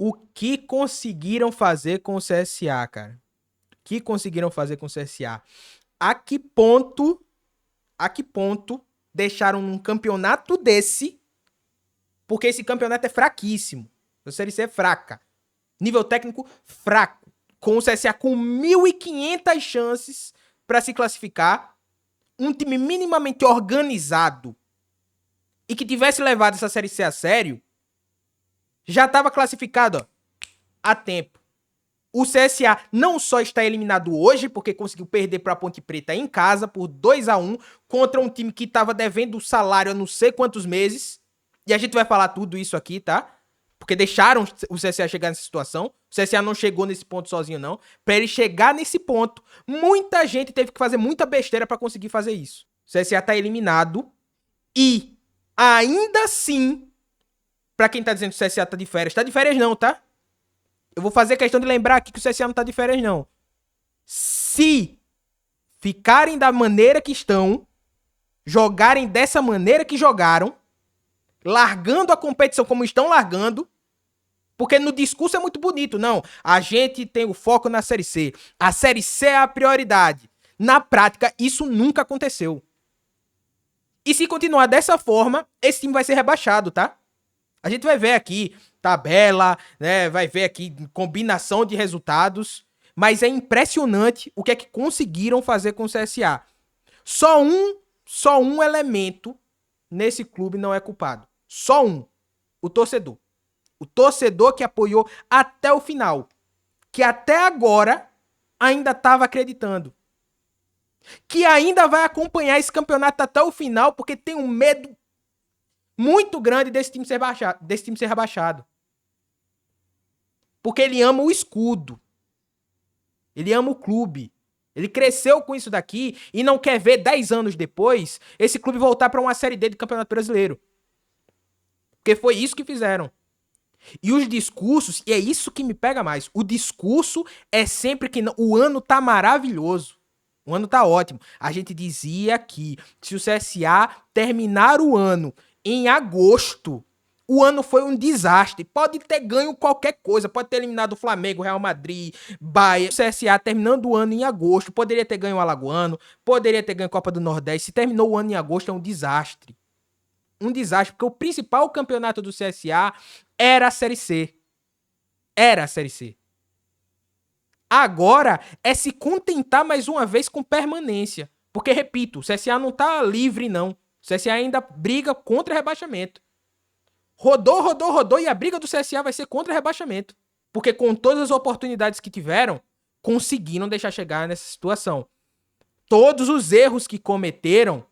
O que conseguiram fazer com o CSA, cara? O que conseguiram fazer com o CSA? A que ponto, a que ponto deixaram um campeonato desse, porque esse campeonato é fraquíssimo. A Série C é fraca. Nível técnico fraco. Com o CSA com 1.500 chances para se classificar, um time minimamente organizado e que tivesse levado essa Série C a sério, já estava classificado, ó, há tempo. O CSA não só está eliminado hoje, porque conseguiu perder para a Ponte Preta em casa por 2-1 contra um time que estava devendo o salário há não sei quantos meses. E a gente vai falar tudo isso aqui, tá? Porque deixaram o CSA chegar nessa situação. O CSA não chegou nesse ponto sozinho, não. Para ele chegar nesse ponto, muita gente teve que fazer muita besteira para conseguir fazer isso. O CSA tá eliminado e ainda assim, para quem tá dizendo que o CSA tá de férias não, tá? Eu vou fazer questão de lembrar aqui que o CSA não tá de férias, não. Se ficarem da maneira que estão, jogarem dessa maneira que jogaram, largando a competição como estão largando, porque no discurso é muito bonito, não. A gente tem o foco na Série C. A Série C é a prioridade. Na prática, isso nunca aconteceu. E se continuar dessa forma, esse time vai ser rebaixado, tá? A gente vai ver aqui tabela, né? Vai ver aqui combinação de resultados. Mas é impressionante o que é que conseguiram fazer com o CSA. Só um elemento nesse clube não é culpado. Só um. O torcedor. O torcedor que apoiou até o final. Que até agora ainda estava acreditando. Que ainda vai acompanhar esse campeonato até o final, porque tem um medo muito grande desse time ser rebaixado. Porque ele ama o escudo. Ele ama o clube. Ele cresceu com isso daqui e não quer ver 10 anos depois esse clube voltar para uma Série D do Campeonato Brasileiro. Porque foi isso que fizeram. E os discursos, e é isso que me pega mais, o discurso é sempre que não, o ano tá maravilhoso. O ano tá ótimo. A gente dizia que se o CSA terminar o ano em agosto, o ano foi um desastre. Pode ter ganho qualquer coisa. Pode ter eliminado o Flamengo, Real Madrid, Bahia. O CSA terminando o ano em agosto. Poderia ter ganho o Alagoano. Poderia ter ganho a Copa do Nordeste. Se terminou o ano em agosto, é um desastre. Um desastre. Porque o principal campeonato do CSA era a Série C. Era a Série C. Agora é se contentar mais uma vez com permanência. Porque, repito, o CSA não tá livre, não. O CSA ainda briga contra rebaixamento. Rodou e a briga do CSA vai ser contra rebaixamento. Porque com todas as oportunidades que tiveram, conseguiram deixar chegar nessa situação. Todos os erros que cometeram,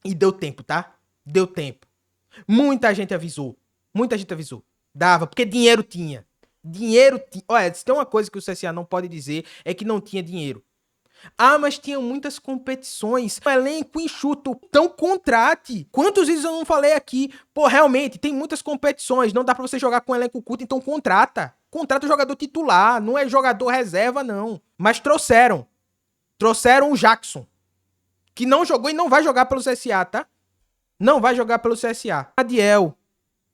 e deu tempo, tá? Deu tempo. Muita gente avisou. Dava, porque dinheiro tinha. Olha, se tem uma coisa que o CSA não pode dizer, é que não tinha dinheiro. Ah, mas tinha muitas competições. Um elenco enxuto. Então contrate. Quantos vezes eu não falei aqui? Pô, realmente, tem muitas competições. Não dá pra você jogar com um elenco curto, então contrata. Contrata o jogador titular. Não é jogador reserva, não. Mas trouxeram. Trouxeram o Jackson. Que não jogou e não vai jogar pelo CSA, tá? Não vai jogar pelo CSA. Adiel.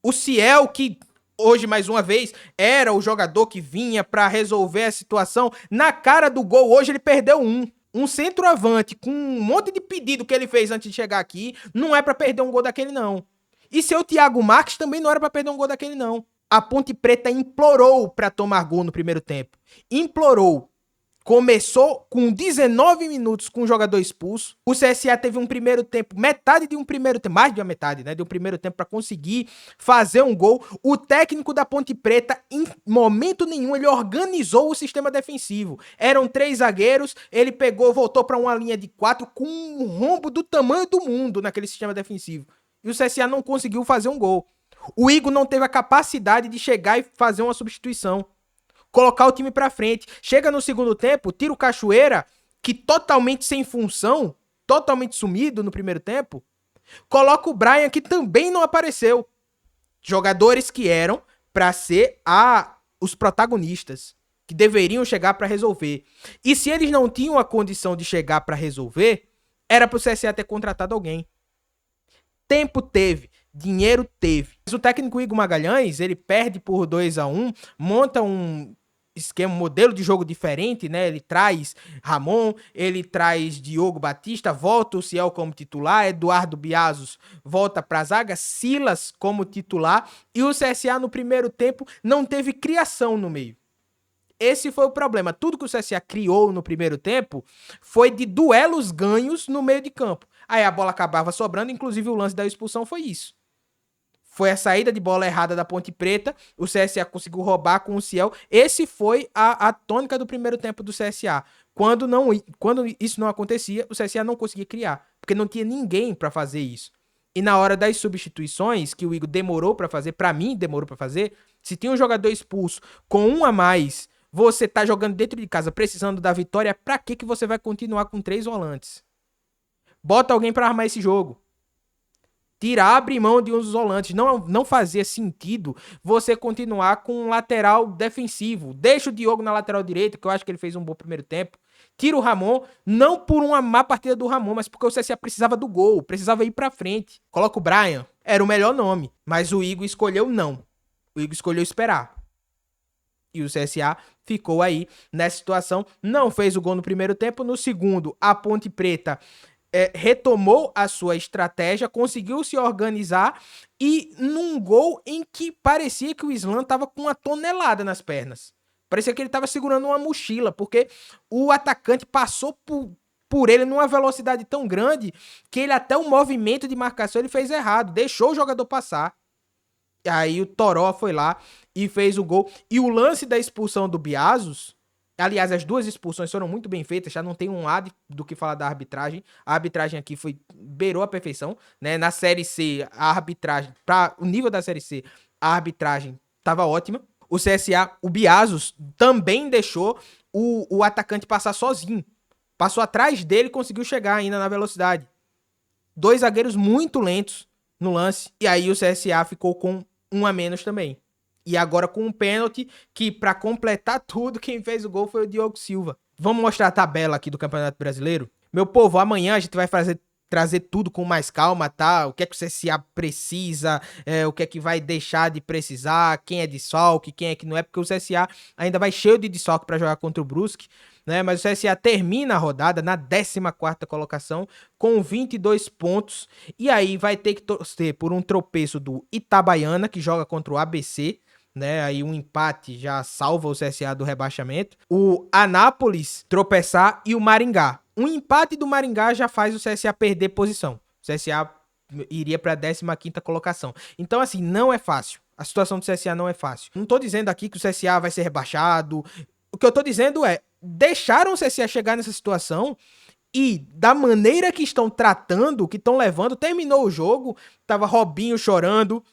O Ciel, que hoje, mais uma vez, era o jogador que vinha pra resolver a situação. Na cara do gol, hoje ele perdeu um centroavante com um monte de pedido que ele fez antes de chegar aqui. Não é pra perder um gol daquele, não. E seu Thiago Marques também não era pra perder um gol daquele, não. A Ponte Preta implorou pra tomar gol no primeiro tempo. Implorou. Começou com 19 minutos com o jogador expulso. O CSA teve um primeiro tempo, metade de um primeiro tempo, mais de uma metade, né? De um primeiro tempo para conseguir fazer um gol. O técnico da Ponte Preta, em momento nenhum, ele organizou o sistema defensivo. Eram 3 zagueiros, ele pegou, voltou para uma linha de 4 com um rombo do tamanho do mundo naquele sistema defensivo. E o CSA não conseguiu fazer um gol. O Igor não teve a capacidade de chegar e fazer uma substituição. Colocar o time pra frente. Chega no segundo tempo, tira o Cachoeira, que totalmente sem função, totalmente sumido no primeiro tempo. Coloca o Brian, que também não apareceu. Jogadores que eram pra ser os protagonistas, que deveriam chegar pra resolver. E se eles não tinham a condição de chegar pra resolver, era pro CSA ter contratado alguém. Tempo teve. Dinheiro teve. Mas o técnico Igor Magalhães, ele perde por 2-1, monta um esquema, um modelo de jogo diferente, né? Ele traz Ramon, ele traz Diogo Batista, volta o Ciel como titular, Eduardo Biazos volta pra zaga, Silas como titular, e o CSA no primeiro tempo não teve criação no meio. Esse foi o problema. Tudo que o CSA criou no primeiro tempo foi de duelos ganhos no meio de campo. Aí a bola acabava sobrando, inclusive o lance da expulsão foi isso. Foi a saída de bola errada da Ponte Preta, o CSA conseguiu roubar com o Ciel. Esse foi a tônica do primeiro tempo do CSA. Quando isso não acontecia, o CSA não conseguia criar, porque não tinha ninguém para fazer isso. E na hora das substituições, que o Igor demorou para fazer, para mim demorou para fazer, se tinha um jogador expulso com um a mais, você tá jogando dentro de casa precisando da vitória, pra que você vai continuar com 3 volantes? Bota alguém para armar esse jogo. Abre mão de um dos volantes. Não fazia sentido você continuar com um lateral defensivo. Deixa o Diogo na lateral direita, que eu acho que ele fez um bom primeiro tempo. Tira o Ramon, não por uma má partida do Ramon, mas porque o CSA precisava do gol, precisava ir pra frente. Coloca o Brian, era o melhor nome, mas o Igor escolheu não. O Igor escolheu esperar. E o CSA ficou aí nessa situação. Não fez o gol no primeiro tempo. No segundo, a Ponte Preta retomou a sua estratégia, conseguiu se organizar e num gol em que parecia que o Islam estava com uma tonelada nas pernas. Parecia que ele estava segurando uma mochila, porque o atacante passou por ele numa velocidade tão grande que ele até o movimento de marcação ele fez errado, deixou o jogador passar. E aí o Toró foi lá e fez o gol. E o lance da expulsão do Biazos, aliás, as duas expulsões foram muito bem feitas, já não tem um lado do que falar da arbitragem. A arbitragem aqui beirou a perfeição, né? Na Série C, a arbitragem, para o nível da Série C, a arbitragem estava ótima. O CSA, o Biazos, também deixou o atacante passar sozinho. Passou atrás dele e conseguiu chegar ainda na velocidade. 2 zagueiros muito lentos no lance. E aí o CSA ficou com 1 a menos também. E agora com um pênalti que, pra completar tudo, quem fez o gol foi o Diogo Silva. Vamos mostrar a tabela aqui do Campeonato Brasileiro? Meu povo, amanhã a gente vai trazer tudo com mais calma, tá? O que é que o CSA precisa, o que é que vai deixar de precisar, quem é desfalque, quem é que não é, porque o CSA ainda vai cheio de desfalque pra jogar contra o Brusque, né? Mas o CSA termina a rodada na 14ª colocação com 22 pontos e aí vai ter que torcer por um tropeço do Itabaiana, que joga contra o ABC, né? Aí um empate já salva o CSA do rebaixamento. O Anápolis tropeçar e o Maringá. Um empate do Maringá já faz o CSA perder posição. O CSA iria para a 15ª colocação. Então, assim, não é fácil. A situação do CSA não é fácil. Não tô dizendo aqui que o CSA vai ser rebaixado. O que eu tô dizendo é, deixaram o CSA chegar nessa situação e da maneira que estão tratando, que estão levando, terminou o jogo, tava Robinho chorando,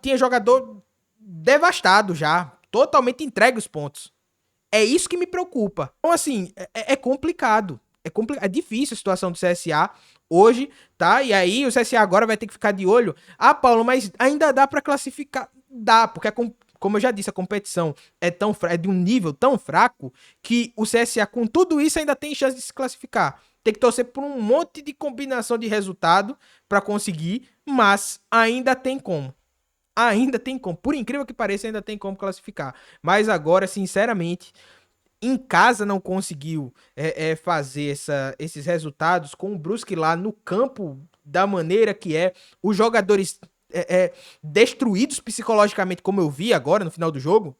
tinha jogador devastado já, totalmente entregue os pontos. É isso que me preocupa. Então, assim, é complicado. É difícil a situação do CSA hoje, tá? E aí o CSA agora vai ter que ficar de olho. Ah, Paulo, mas ainda dá pra classificar? Dá, porque como eu já disse, a competição é de um nível tão fraco que o CSA, com tudo isso, ainda tem chance de se classificar. Tem que torcer por um monte de combinação de resultado pra conseguir, mas ainda tem como. Ainda tem como. Por incrível que pareça, ainda tem como classificar. Mas agora, sinceramente, em casa não conseguiu fazer esses resultados com o Brusque lá no campo da maneira que é. Os jogadores destruídos psicologicamente, como eu vi agora no final do jogo,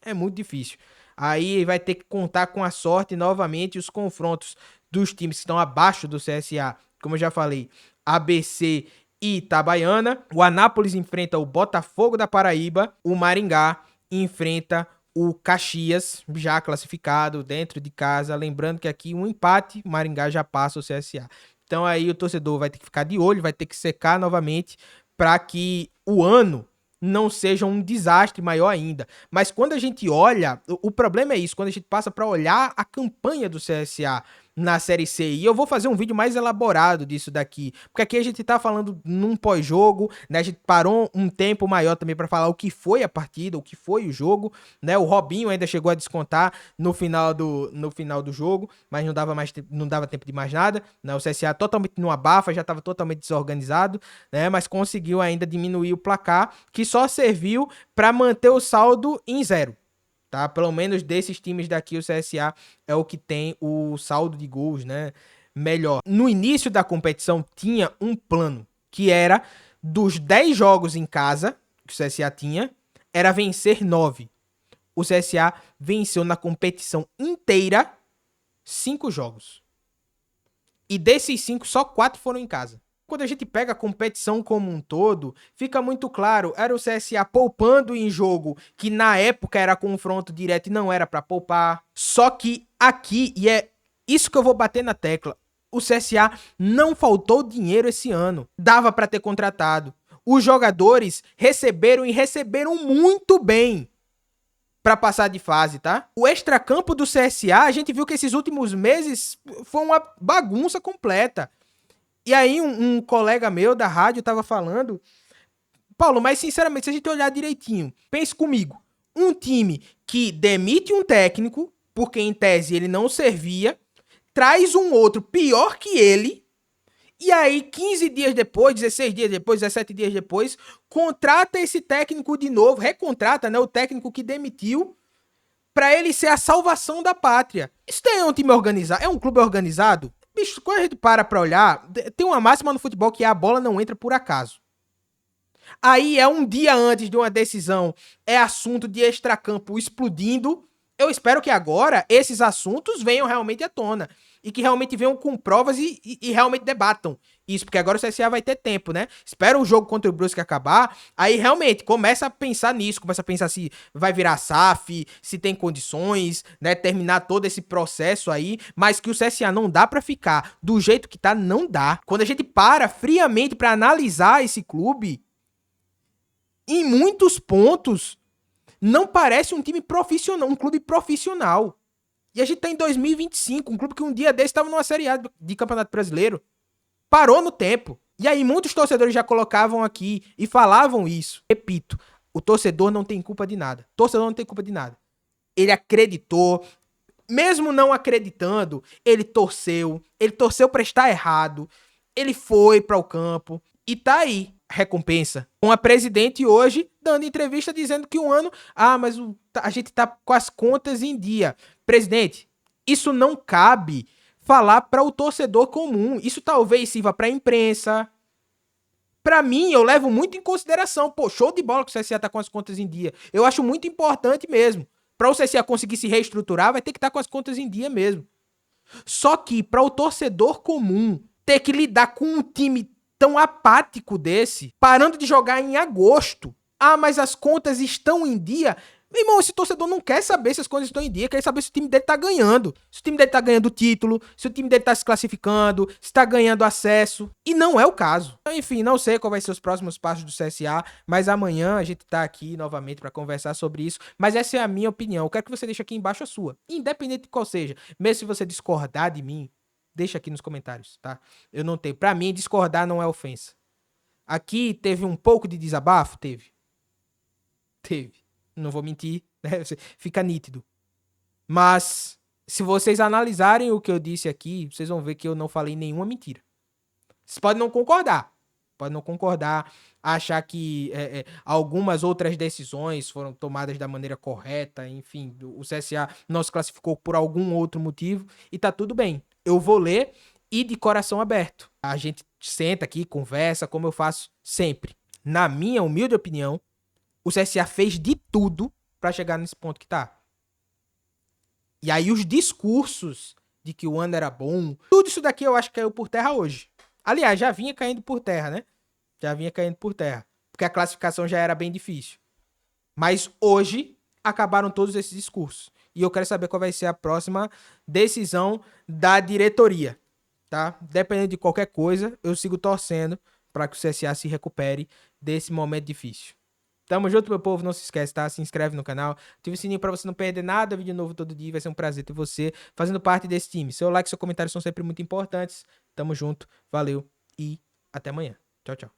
é muito difícil. Aí vai ter que contar com a sorte novamente, os confrontos dos times que estão abaixo do CSA, como eu já falei, ABC e Itabaiana. O Anápolis enfrenta o Botafogo da Paraíba. O Maringá enfrenta o Caxias, já classificado dentro de casa. Lembrando que aqui um empate, o Maringá já passa o CSA. Então aí o torcedor vai ter que ficar de olho, vai ter que secar novamente para que o ano não seja um desastre maior ainda. Mas quando a gente olha, o problema é isso, quando a gente passa para olhar a campanha do CSA na Série C. E eu vou fazer um vídeo mais elaborado disso daqui, porque aqui a gente tá falando num pós-jogo, né? A gente parou um tempo maior também para falar o que foi a partida, o que foi o jogo, né? O Robinho ainda chegou a descontar no final do jogo, mas não dava tempo de mais nada, né? O CSA totalmente no abafa, já estava totalmente desorganizado, né? Mas conseguiu ainda diminuir o placar, que só serviu para manter o saldo em 0. Tá? Pelo menos desses times daqui, o CSA é o que tem o saldo de gols, né, melhor. No início da competição tinha um plano, que era dos 10 jogos em casa que o CSA tinha, era vencer 9. O CSA venceu na competição inteira 5 jogos. E desses 5, só 4 foram em casa. Quando a gente pega a competição como um todo, fica muito claro, era o CSA poupando em jogo que na época era confronto direto e não era pra poupar. Só que aqui, e é isso que eu vou bater na tecla, o CSA não faltou dinheiro esse ano. Dava pra ter contratado. Os jogadores receberam e receberam muito bem pra passar de fase, tá? O extracampo do CSA, a gente viu que esses últimos meses foi uma bagunça completa. E aí um colega meu da rádio tava falando, Paulo, mas sinceramente, se a gente olhar direitinho, pense comigo, um time que demite um técnico, porque em tese ele não servia, traz um outro pior que ele, e aí 15 dias depois, 16 dias depois, 17 dias depois, contrata esse técnico de novo, recontrata, né, o técnico que demitiu, pra ele ser a salvação da pátria. Isso daí é um time organizado, é um clube organizado? Bicho, quando a gente pra olhar, tem uma máxima no futebol que é a bola não entra por acaso. Aí é um dia antes de uma decisão, é assunto de extracampo explodindo. Eu espero que agora esses assuntos venham realmente à tona. E que realmente venham com provas e realmente debatam isso. Porque agora o CSA vai ter tempo, né? Espera o jogo contra o Brusque acabar. Aí realmente começa a pensar nisso. Começa a pensar se vai virar SAF, se tem condições, né? Terminar todo esse processo aí. Mas que o CSA não dá pra ficar do jeito que tá, não dá. Quando a gente para friamente pra analisar esse clube, em muitos pontos, não parece um time profissional, um clube profissional. E a gente tá em 2025, um clube que um dia desse estava numa Série A de Campeonato Brasileiro. Parou no tempo. E aí muitos torcedores já colocavam aqui e falavam isso. Repito, o torcedor não tem culpa de nada. O torcedor não tem culpa de nada. Ele acreditou, mesmo não acreditando, ele torceu pra estar errado, ele foi para o campo e tá aí a recompensa. Uma presidente hoje dando entrevista dizendo que um ano, mas a gente tá com as contas em dia. Presidente, isso não cabe falar para o torcedor comum. Isso talvez sirva para a imprensa. Para mim, eu levo muito em consideração. Pô, show de bola que o CSA tá com as contas em dia. Eu acho muito importante mesmo. Para o CSA conseguir se reestruturar, vai ter que estar com as contas em dia mesmo. Só que para o torcedor comum ter que lidar com um time tão apático desse, parando de jogar em agosto. Mas as contas estão em dia. Meu irmão, esse torcedor não quer saber se as contas estão em dia, quer saber se o time dele tá ganhando. Se o time dele tá ganhando título, se o time dele tá se classificando, se tá ganhando acesso. E não é o caso. Enfim, não sei qual vai ser os próximos passos do CSA, mas amanhã a gente tá aqui novamente pra conversar sobre isso. Mas essa é a minha opinião. Eu quero que você deixe aqui embaixo a sua. Independente de qual seja. Mesmo se você discordar de mim, deixa aqui nos comentários, tá? Eu não tenho. Pra mim, discordar não é ofensa. Aqui teve um pouco de desabafo? Teve. Não vou mentir, né? Fica nítido. Mas, se vocês analisarem o que eu disse aqui, vocês vão ver que eu não falei nenhuma mentira. Vocês podem não concordar. Achar que algumas outras decisões foram tomadas da maneira correta, enfim, o CSA não se classificou por algum outro motivo, e tá tudo bem. Eu vou ler e de coração aberto. A gente senta aqui, conversa, como eu faço sempre. Na minha humilde opinião, o CSA fez de tudo pra chegar nesse ponto que tá. E aí os discursos de que o ano era bom, tudo isso daqui eu acho que caiu por terra hoje. Aliás, já vinha caindo por terra, né? Porque a classificação já era bem difícil. Mas hoje acabaram todos esses discursos. E eu quero saber qual vai ser a próxima decisão da diretoria, tá? Dependendo de qualquer coisa, eu sigo torcendo para que o CSA se recupere desse momento difícil. Tamo junto, meu povo. Não se esquece, tá? Se inscreve no canal. Ativa o sininho pra você não perder nada. Vídeo novo todo dia. Vai ser um prazer ter você fazendo parte desse time. Seu like e seu comentário são sempre muito importantes. Tamo junto. Valeu e até amanhã. Tchau, tchau.